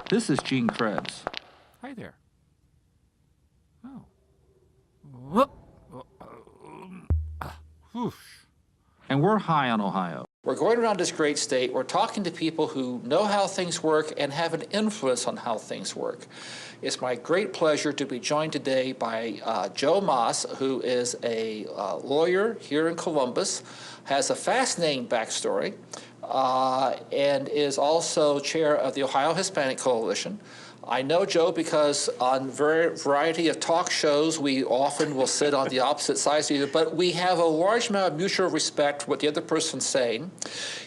This is Gene Krebs. Hi there. Oh. Whoop. Whoosh. And we're high on Ohio. We're going around this great state. We're talking to people who know how things work and have an influence on how things work. It's my great pleasure to be joined today by Joe Moss, who is a lawyer here in Columbus, has a fascinating backstory, and is also chair of the Ohio Hispanic Coalition. I know Joe because on variety of talk shows, we often will sit on the opposite sides of each other, but we have a large amount of mutual respect for what the other person's saying.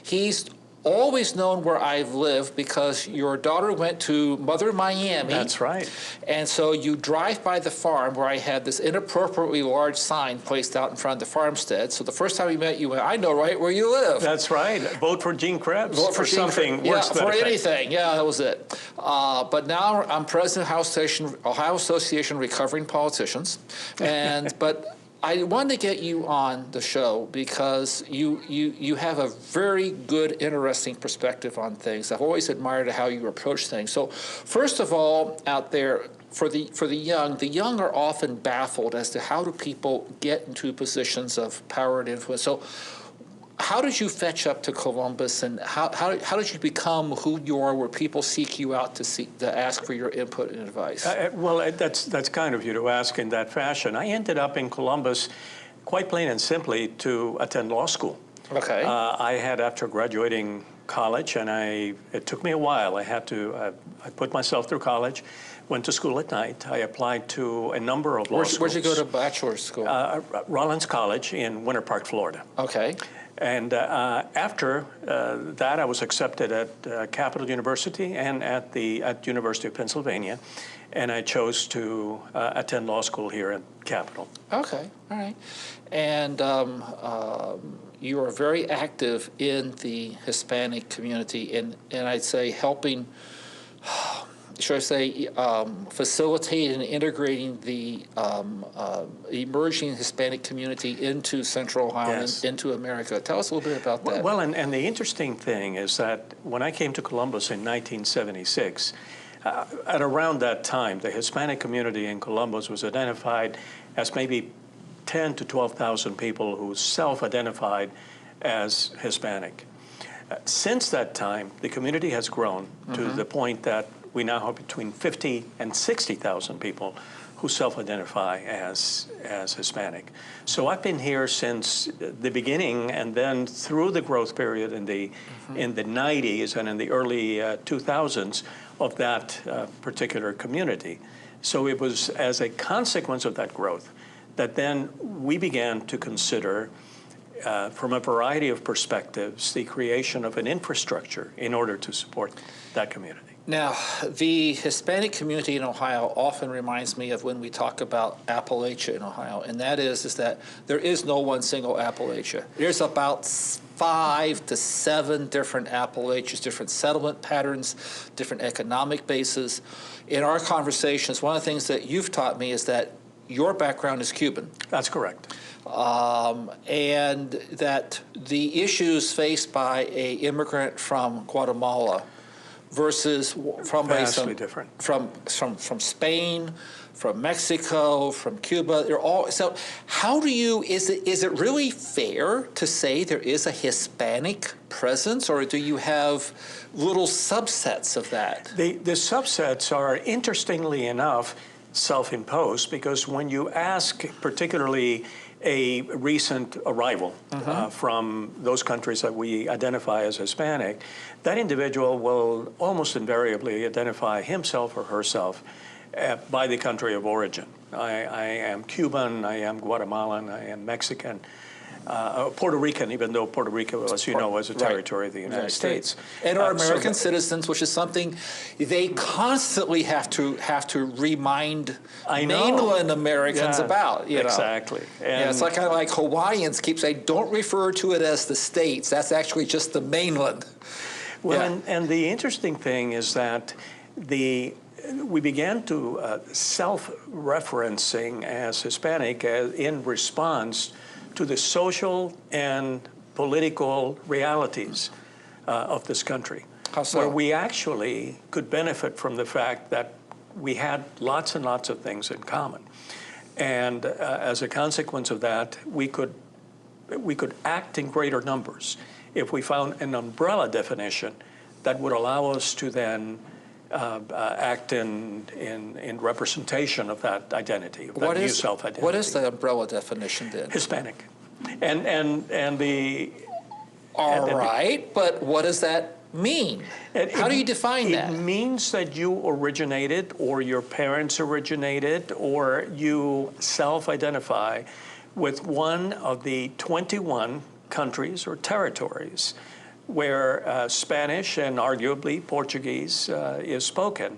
He's always known where I've lived because your daughter went to Mother Miami. That's right. And so you drive by the farm where I had this inappropriately large sign placed out in front of the farmstead. So the first time we met, you went, I know right where you live. That's right. Vote for Gene Krebs. Vote for something worse for anything. Yeah, that was it. But now I'm president of Ohio Association of Recovering Politicians. But I wanted to get you on the show because you have a very good, interesting perspective on things. I've always admired how you approach things. So first of all, out there, for the young are often baffled as to how do people get into positions of power and influence. So how did you fetch up to Columbus, and how did you become who you are, where people seek you out to ask for your input and advice? Well, that's kind of you to ask in that fashion. I ended up in Columbus, quite plain and simply, to attend law school. Okay. I had, after graduating college, and it took me a while. I put myself through college, went to school at night. I applied to a number of law schools. Where'd you go to bachelor's school? Rollins College in Winter Park, Florida. Okay. And after that, I was accepted at Capital University and at University of Pennsylvania, and I chose to attend law school here at Capital. Okay, all right. And you are very active in the Hispanic community, and I'd say helping, should I say, facilitate and integrating the emerging Hispanic community into Central Ohio, Yes. and into America. Tell us a little bit about that. Well, and the interesting thing is that when I came to Columbus in 1976, at around that time, the Hispanic community in Columbus was identified as maybe 10 to 12,000 people who self-identified as Hispanic. Since that time, the community has grown to the point that we now have between 50 and 60,000 people who self-identify as Hispanic. So I've been here since the beginning, and then through the growth period in the 90s and in the early 2000s of that particular community. So it was as a consequence of that growth that then we began to consider, from a variety of perspectives, the creation of an infrastructure in order to support that community. Now, the Hispanic community in Ohio often reminds me of when we talk about Appalachia in Ohio, and that is that there is no one single Appalachia. There's about 5 to 7 different Appalachias, different settlement patterns, different economic bases. In our conversations, one of the things that you've taught me is that your background is Cuban. That's correct. And that the issues faced by an immigrant from Guatemala versus from vastly different. From Spain, from Mexico, from Cuba, they're all. So how do you, is it really fair to say there is a Hispanic presence, or do you have little subsets of that? The subsets are, interestingly enough, self-imposed, because when you ask particularly a recent arrival from those countries that we identify as Hispanic, that individual will almost invariably identify himself or herself by the country of origin. I am Cuban, I am Guatemalan, I am Mexican, Puerto Rican, even though Puerto Rico, as you know, is a territory of the United States. And are American citizens, which is something they constantly have to remind mainland Americans about. You know? Exactly. And it's kind of like Hawaiians keep saying, don't refer to it as the States. That's actually just the mainland. Well, and the interesting thing is that we began to self-referencing as Hispanic in response to the social and political realities of this country. How so? where we actually could benefit from the fact that we had lots and lots of things in common. And as a consequence of that, we could act in greater numbers if we found an umbrella definition that would allow us to then act in representation of that identity, of that new self-identity. What is the umbrella definition then? Hispanic. And the... All right, but what does that mean? How do you define that? It means that you originated, or your parents originated, or you self-identify with one of the 21 countries or territories where Spanish and arguably Portuguese is spoken,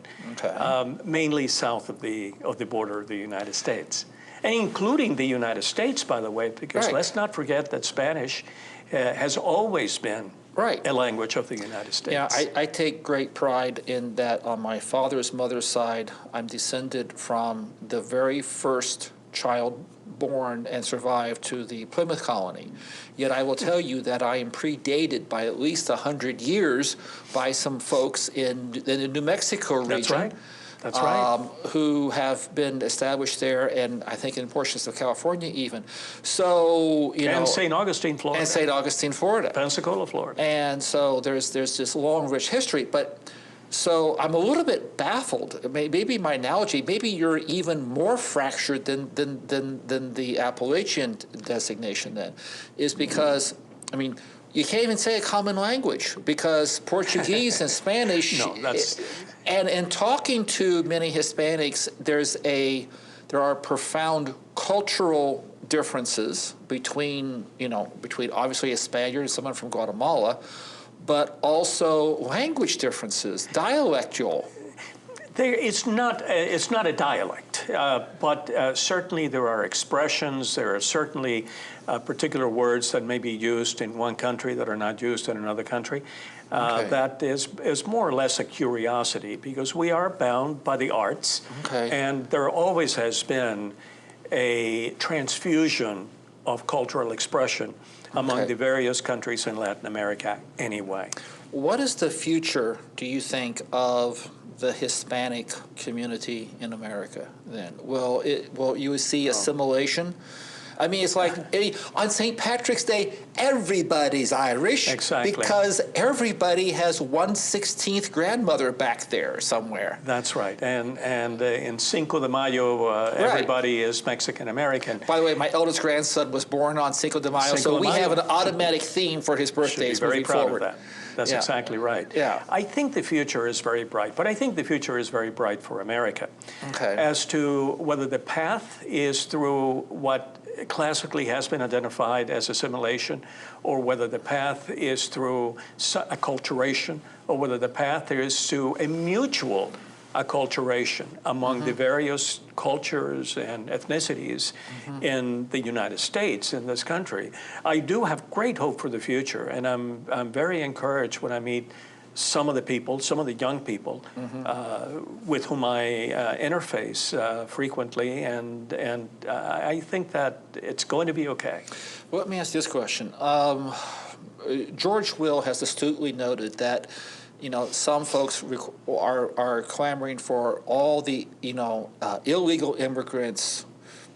mainly south of the border of the United States, and including the United States, by the way, because let's not forget that Spanish has always been a language of the United States. Yeah, I take great pride in that. On my father's mother's side, I'm descended from the very first child born and survived to the Plymouth colony. Yet I will tell you that I am predated by at least 100 years by some folks in the New Mexico region. That's right. That's right. Who have been established there, and I think in portions of California even. So, you know. And St. Augustine, Florida. And St. Augustine, Florida. Pensacola, Florida. And so there's this long, rich history. But so I'm a little bit baffled. Maybe my analogy, maybe you're even more fractured than the Appalachian designation then, is because, I mean, you can't even say a common language because Portuguese and Spanish. No, that's. And in talking to many Hispanics, there are profound cultural differences between obviously a Spaniard and someone from Guatemala, but also language differences, dialectual. It's not a dialect, but certainly there are expressions. There are certainly particular words that may be used in one country that are not used in another country. That is more or less a curiosity because we are bound by the arts, and there always has been a transfusion of cultural expression among the various countries in Latin America anyway. What is the future, do you think, of the Hispanic community in America then? Will you see assimilation? I mean, it's like on St. Patrick's Day, everybody's Irish. Exactly. Because everybody has 1/16th grandmother back there somewhere. That's right. And in Cinco de Mayo, everybody is Mexican-American. By the way, my eldest grandson was born on Cinco de Mayo, so we have an automatic theme for his birthdays Should be very proud forward. of that. That's exactly right. Yeah. I think the future is very bright, but I think the future is very bright for America. As to whether the path is through what classically has been identified as assimilation, or whether the path is through acculturation, or whether the path is to a mutual acculturation among the various cultures and ethnicities in the United States, in this country. I do have great hope for the future, and I'm very encouraged when I meet some of the people, some of the young people with whom I interface frequently, and I think that it's going to be okay. Well, let me ask this question. George Will has astutely noted that some folks are clamoring for all the illegal immigrants,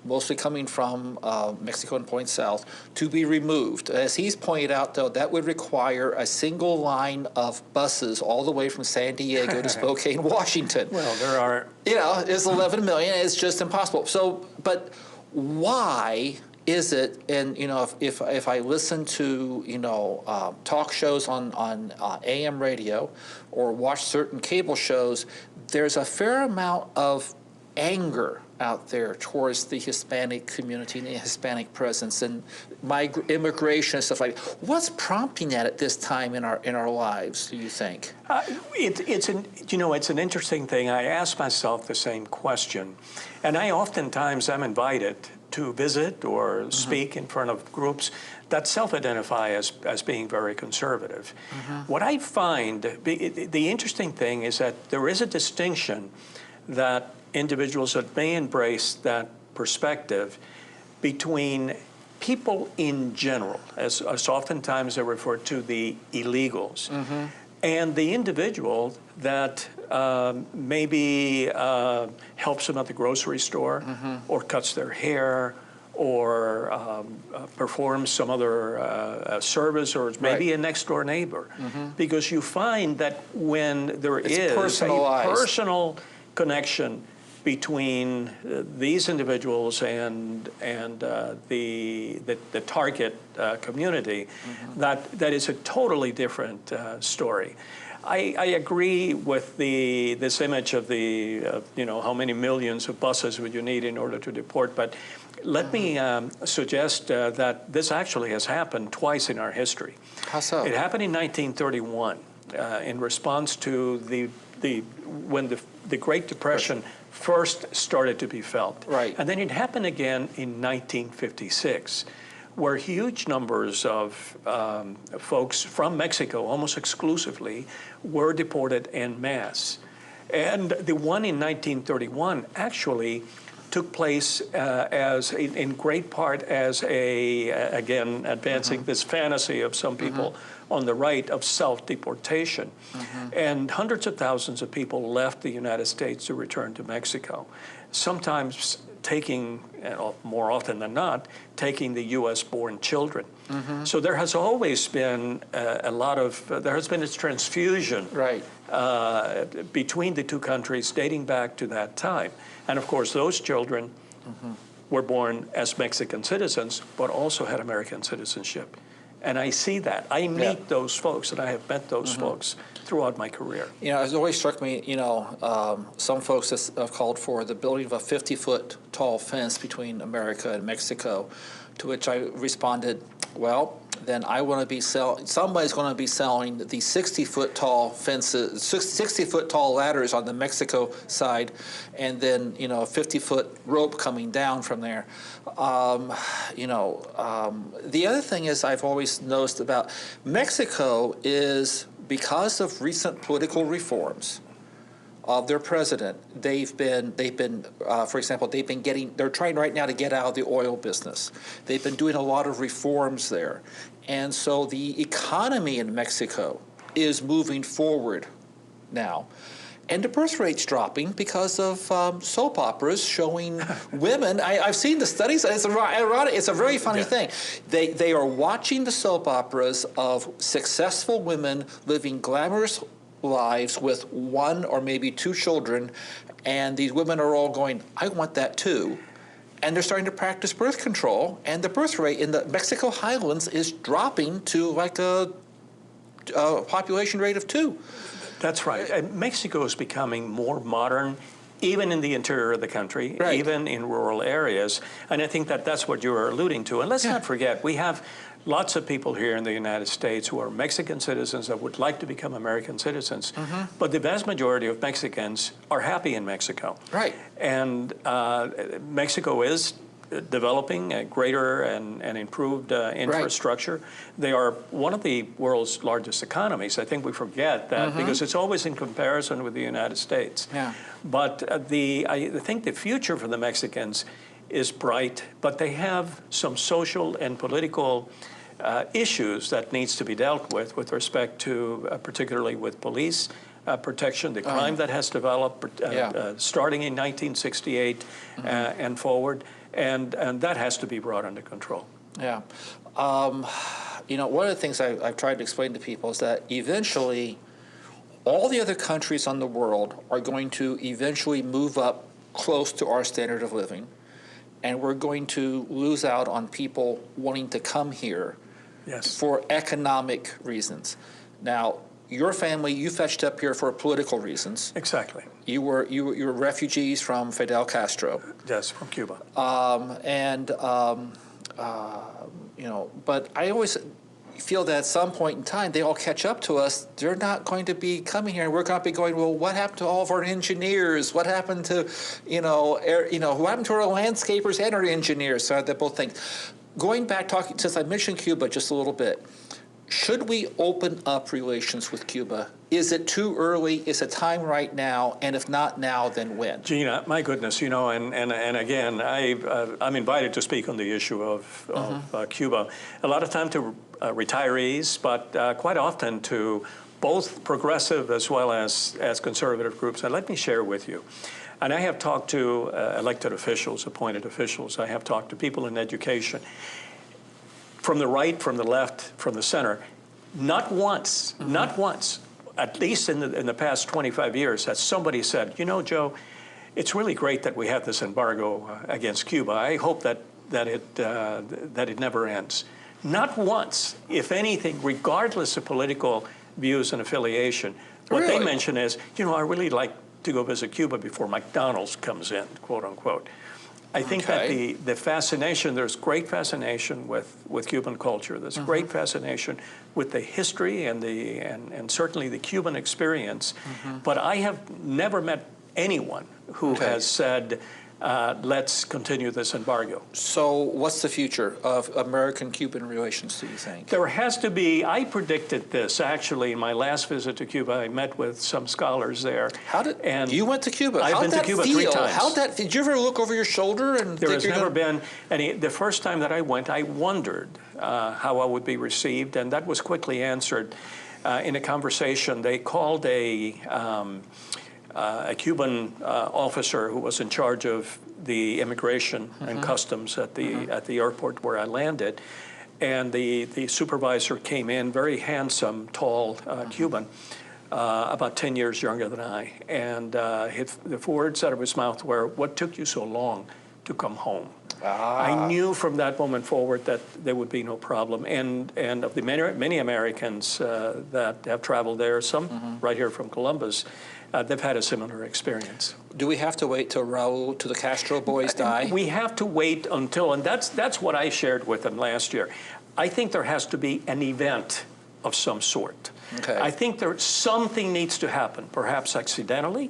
mostly coming from Mexico and Point South, to be removed. As he's pointed out, though, that would require a single line of buses all the way from San Diego to Spokane, Washington. Well, there are... it's 11 million. It's just impossible. So, but why is it, and if I listen to talk shows on AM radio or watch certain cable shows, there's a fair amount of anger out there towards the Hispanic community and the Hispanic presence and immigration and stuff like that. What's prompting that at this time in our lives, do you think? It's an interesting thing. I ask myself the same question, and I oftentimes am invited to visit or speak in front of groups that self-identify as being very conservative. What I find, the interesting thing is that there is a distinction that individuals that may embrace that perspective between people in general, as oftentimes they're referred to, the illegals, and the individual that maybe helps them at the grocery store or cuts their hair or performs some other service, or maybe a next-door neighbor. Because you find that when there is a personal connection between these individuals and the target community, that is a totally different story. I agree with this image of how many millions of buses would you need in order to deport, but let me suggest that this actually has happened twice in our history. How so? It happened in 1931 in response to when the Great Depression first started to be felt. Right. And then it happened again in 1956, where huge numbers of folks from Mexico, almost exclusively, were deported en masse. And the one in 1931 actually took place in great part as again, advancing this fantasy of some people on the right of self-deportation. And hundreds of thousands of people left the United States to return to Mexico, sometimes taking, more often than not, taking the U.S.-born children. So there has always been there has been a transfusion between the two countries dating back to that time. And of course, those children were born as Mexican citizens, but also had American citizenship. And I see that. I meet those folks, and I have met those folks throughout my career. You know, it's always struck me, some folks have called for the building of a 50-foot tall fence between America and Mexico, to which I responded, well, then I want to be somebody's going to be selling the 60-foot tall fences, 60-foot tall ladders on the Mexico side, and then, a 50-foot rope coming down from there. The other thing is I've always noticed about Mexico is, because of recent political reforms of their president, they've been, for example, they're trying right now to get out of the oil business. They've been doing a lot of reforms there. And so the economy in Mexico is moving forward now. And the birth rate's dropping because of soap operas showing women. I've seen the studies. It's ironic. It's a very funny thing. They are watching the soap operas of successful women living glamorous lives with one or maybe two children, and these women are all going, I want that too. And they're starting to practice birth control, and the birth rate in the Mexico highlands is dropping to like a population rate of 2. That's right. And Mexico is becoming more modern, even in the interior of the country, even in rural areas. And I think that's what you were alluding to. And let's not forget, we have lots of people here in the United States who are Mexican citizens that would like to become American citizens. But the vast majority of Mexicans are happy in Mexico. Right. And Mexico is developing a greater and improved infrastructure. They are one of the world's largest economies. I think we forget that because it's always in comparison with the United States. But I think the future for the Mexicans is bright, but they have some social and political issues that needs to be dealt with respect to, particularly with police protection, the crime that has developed starting in 1968 and forward, and that has to be brought under control. Yeah. One of the things I've tried to explain to people is that eventually all the other countries on the world are going to eventually move up close to our standard of living, and we're going to lose out on people wanting to come here for economic reasons. Now, your family, you fetched up here for political reasons. Exactly. You were refugees from Fidel Castro. Yes, from Cuba. But I always feel that at some point in time they all catch up to us. They're not going to be coming here, and we're going to be going, well, what happened to all of our engineers? What happened to, what happened to our landscapers and our engineers? So they're both things. Going back, since I mentioned Cuba just a little bit, should we open up relations with Cuba? Is it too early? Is it time right now? And if not now, then when? Gina, my goodness, and again, I'm invited to speak on the issue of Cuba. A lot of time to retirees, but quite often to both progressive as well as conservative groups. And let me share with you. And I have talked to elected officials, appointed officials. I have talked to people in education, from the right, from the left, from the center. Not once, not once, at least in the past 25 years, has somebody said, you know, Joe, it's really great that we have this embargo against Cuba. I hope that it never ends. Not once, if anything, regardless of political views and affiliation. What they mention is, you know, I really like to go visit Cuba before McDonald's comes in, quote unquote. I think that the fascination, there's great fascination with Cuban culture. There's great fascination with the history and certainly the Cuban experience. But I have never met anyone who has said, let's continue this embargo. So what's the future of American-Cuban relations, do you think? There has to be, I predicted this actually in my last visit to Cuba. I met with some scholars there. You went to Cuba? I've been to Cuba 3 times. Did you ever look over your shoulder and There has never been any. The first time that I went, I wondered how I would be received, and that was quickly answered in a conversation. They called a Cuban officer who was in charge of the immigration and customs at the airport where I landed, and the supervisor came in, very handsome, tall Cuban, about 10 years younger than I, and the words out of his mouth were, "What took you so long to come home?" I knew from that moment forward that there would be no problem, and of the many Americans that have traveled there, some right here from Columbus, they've had a similar experience. Do we have to wait till the Castro boys die? We have to wait until, and that's what I shared with them last year. I think there has to be an event of some sort. Okay. I think something needs to happen, perhaps accidentally,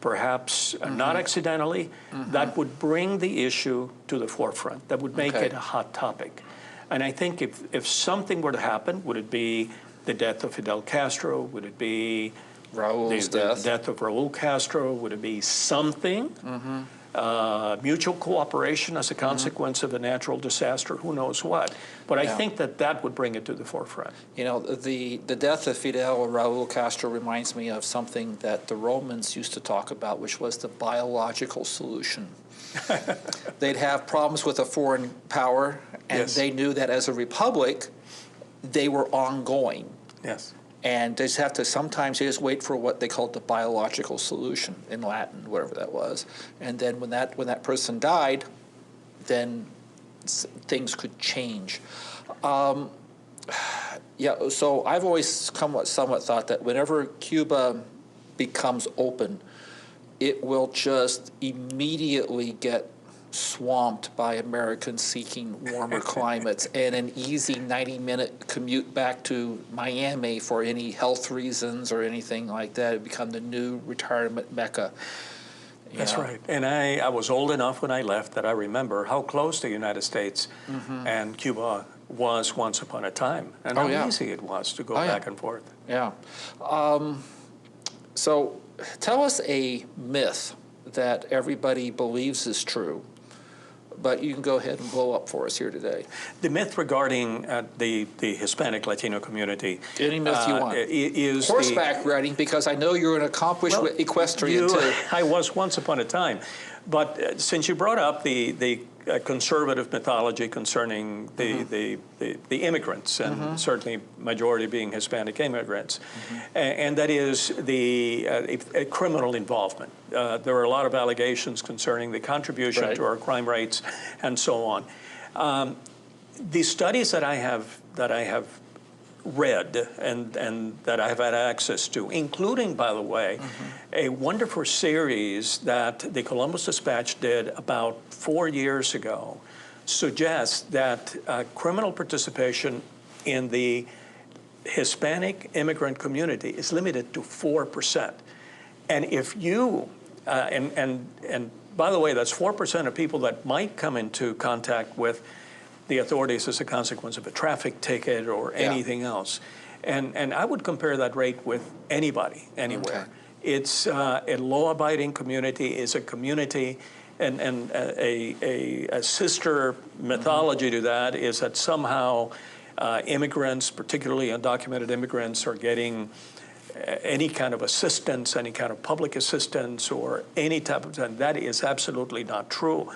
perhaps not accidentally, that would bring the issue to the forefront, that would make it a hot topic. And I think if something were to happen, would it be the death of Fidel Castro? Would it be Raul's the death of Raul Castro? Would it be something? Mutual cooperation as a consequence of a natural disaster? Who knows what? But I think that would bring it to the forefront. You know, the death of Fidel or Raul Castro reminds me of something that the Romans used to talk about, which was the biological solution. They'd have problems with a foreign power, and they knew that as a republic, they were ongoing. Yes. And they just have to, sometimes they just wait for what they called the biological solution in Latin, whatever that was. And then when that person died, then things could change. So I've always somewhat thought that whenever Cuba becomes open, it will just immediately get swamped by Americans seeking warmer climates and an easy 90-minute commute back to Miami for any health reasons or anything like that. It become the new retirement mecca. That's right. And I was old enough when I left that I remember how close the United States and Cuba was once upon a time, and how easy it was to go back and forth. Yeah. So tell us a myth that everybody believes is true, but you can go ahead and blow up for us here today. The myth regarding the Hispanic Latino community. Any myth you want. Is horseback riding, because I know you're an accomplished equestrian too. I was once upon a time. But since you brought up the conservative mythology concerning the immigrants, and certainly majority being Hispanic immigrants, and that is the criminal involvement. There are a lot of allegations concerning the contribution to our crime rates and so on. The studies that I have read and that I've had access to, including, by the way, a wonderful series that the Columbus Dispatch did about 4 years ago, suggests that criminal participation in the Hispanic immigrant community is limited to 4%. And if you, and by the way, that's 4% of people that might come into contact with the authorities as a consequence of a traffic ticket or anything else. And I would compare that rate with anybody, anywhere. Okay. It's a law-abiding community, is a community, and a sister mythology to that is that somehow immigrants, particularly undocumented immigrants, are getting any kind of assistance, any kind of public assistance, or any type of, and that is absolutely not true.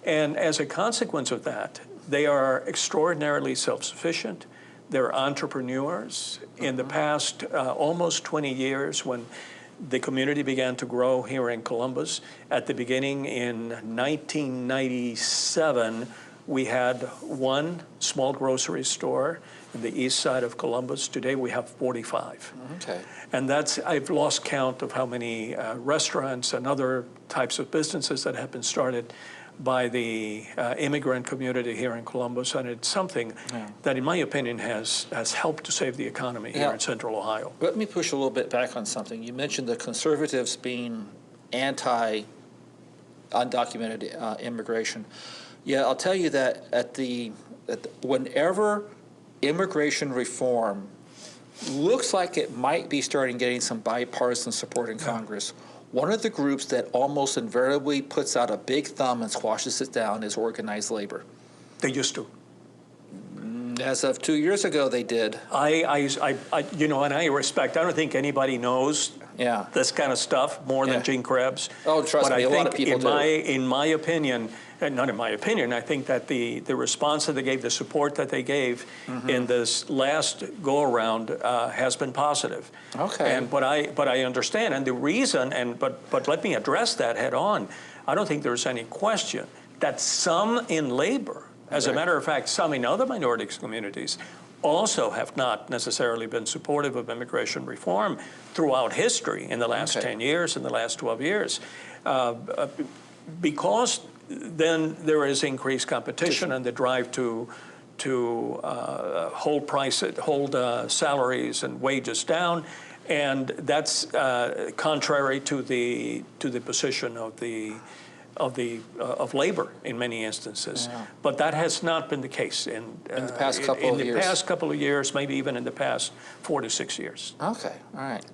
And as a consequence of that, they are extraordinarily self-sufficient. They're entrepreneurs. In the past almost 20 years, when the community began to grow here in Columbus, at the beginning in 1997, we had one small grocery store in the east side of Columbus. Today we have 45. Okay. And that's, I've lost count of how many restaurants and other types of businesses that have been started by the immigrant community here in Columbus, and it's something that, in my opinion, has helped to save the economy here in Central Ohio. Let me push a little bit back on something. You mentioned the conservatives being anti-undocumented immigration. Yeah, I'll tell you that whenever immigration reform looks like it might be starting getting some bipartisan support in Congress, one of the groups that almost invariably puts out a big thumb and squashes it down is organized labor. They used to. As of 2 years ago, they did. You know, and I respect. I don't think anybody knows this kind of stuff more than Gene Krebs. Oh, trust me, a lot of people do. In my opinion, and not in my opinion, I think that the response that they gave, the support that they gave in this last go-around has been positive. Okay. But I understand, and the reason, but let me address that head on. I don't think there's any question that some in labor, as a matter of fact, some in other minority communities, also have not necessarily been supportive of immigration reform throughout history in the last 10 years, in the last 12 years, because then there is increased competition and the drive to hold salaries and wages down, and that's contrary to the position of labor in many instances. But that has not been the case in the past couple of years. In the past couple of years, maybe even in the past 4 to 6 years. Okay, all right.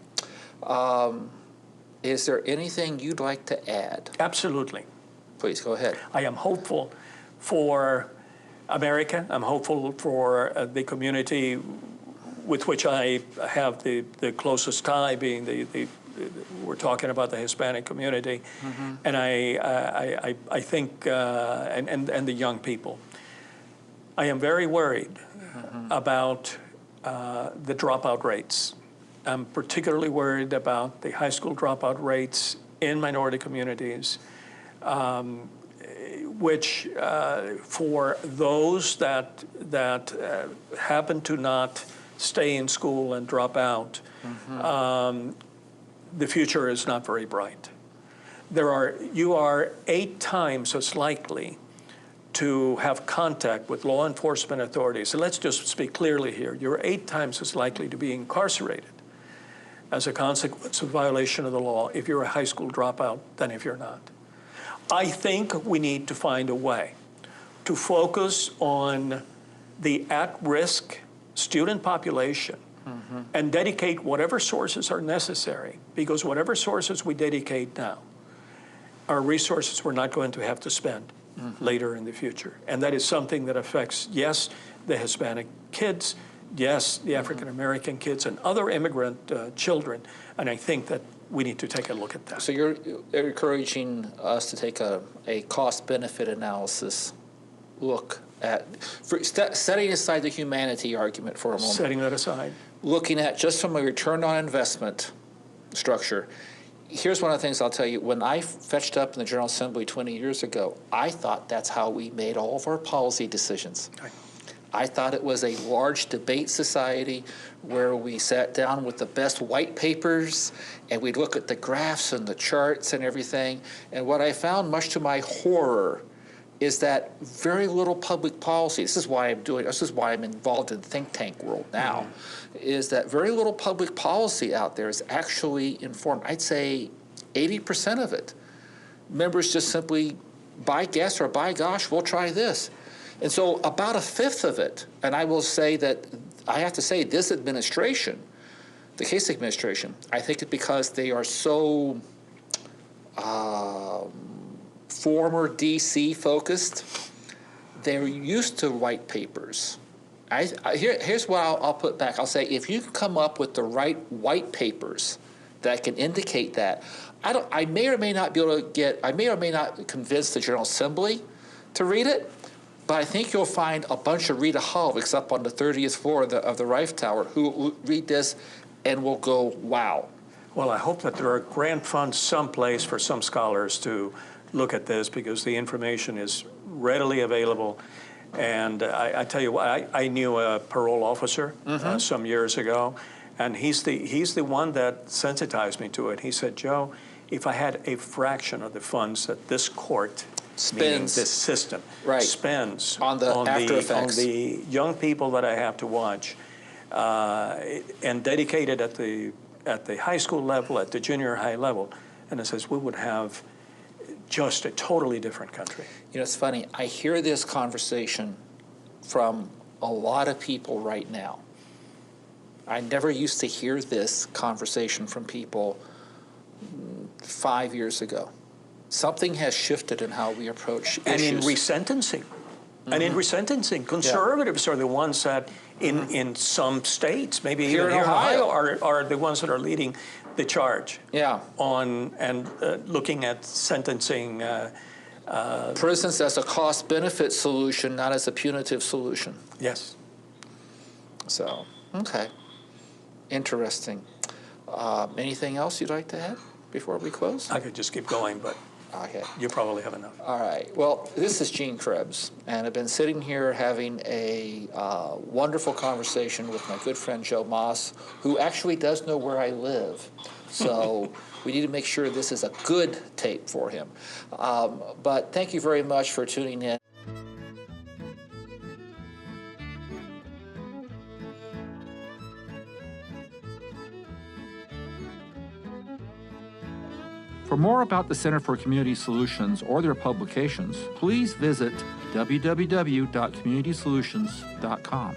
Is there anything you'd like to add? Absolutely. Please, go ahead. I am hopeful for America. I'm hopeful for the community with which I have the closest tie, being we're talking about the Hispanic community, and I think and the young people. I am very worried about the dropout rates. I'm particularly worried about the high school dropout rates in minority communities, which for those that happen to not stay in school and drop out, the future is not very bright. You are 8 times as likely to have contact with law enforcement authorities. And let's just speak clearly here. You're 8 times as likely to be incarcerated as a consequence of violation of the law if you're a high school dropout than if you're not. I think we need to find a way to focus on the at-risk student population and dedicate whatever sources are necessary, because whatever sources we dedicate now are resources we're not going to have to spend later in the future. And that is something that affects, yes, the Hispanic kids, yes, the African-American kids and other immigrant children. And I think that we need to take a look at that. So you're encouraging us to take a cost-benefit analysis look at, setting aside the humanity argument for a moment. Setting that aside. Looking at just from a return on investment structure. Here's one of the things I'll tell you. When I fetched up in the General Assembly 20 years ago, I thought that's how we made all of our policy decisions. Right. I thought it was a large debate society where we sat down with the best white papers and we'd look at the graphs and the charts and everything. And what I found, much to my horror, is that very little public policy, this is why I'm involved in the think tank world now, is that very little public policy out there is actually informed. I'd say 80% of it. Members just simply, by guess or by gosh, we'll try this. And so about 1/5 of it, and I will say that, I have to say this administration, the Kasich administration, I think it's because they are so former DC focused, they're used to white papers Here's what I'll put back. I'll say if you can come up with the right white papers that can indicate that, I may or may not convince the General Assembly to read it, but I think you'll find a bunch of Rita Halviks up on the 30th floor of the Rife Tower who read this and will go, wow. Well, I hope that there are grant funds someplace for some scholars to look at this, because the information is readily available. And I tell you what, I knew a parole officer some years ago, and he's the one that sensitized me to it. He said, Joe, if I had a fraction of the funds that this court, meaning this system, spends on the after effects, on the young people that I have to watch, and dedicated at the high school level, at the junior high level, and it says we would have just a totally different country. You know, it's funny. I hear this conversation from a lot of people right now. I never used to hear this conversation from people 5 years ago. Something has shifted in how we approach issues. And in resentencing. And in resentencing, conservatives are the ones that in some states, maybe Here even in here in Ohio. Ohio, are the ones that are leading the charge on and looking at sentencing. For instance, as a cost-benefit solution, not as a punitive solution. Yes. So, okay. Interesting. Anything else you'd like to add before we close? I could just keep going, but Okay. you probably have enough. All right. Well, this is Gene Krebs, and I've been sitting here having a wonderful conversation with my good friend Joe Moss, who actually does know where I live. So we need to make sure this is a good tape for him. But thank you very much for tuning in. For more about the Center for Community Solutions or their publications, please visit www.communitysolutions.com.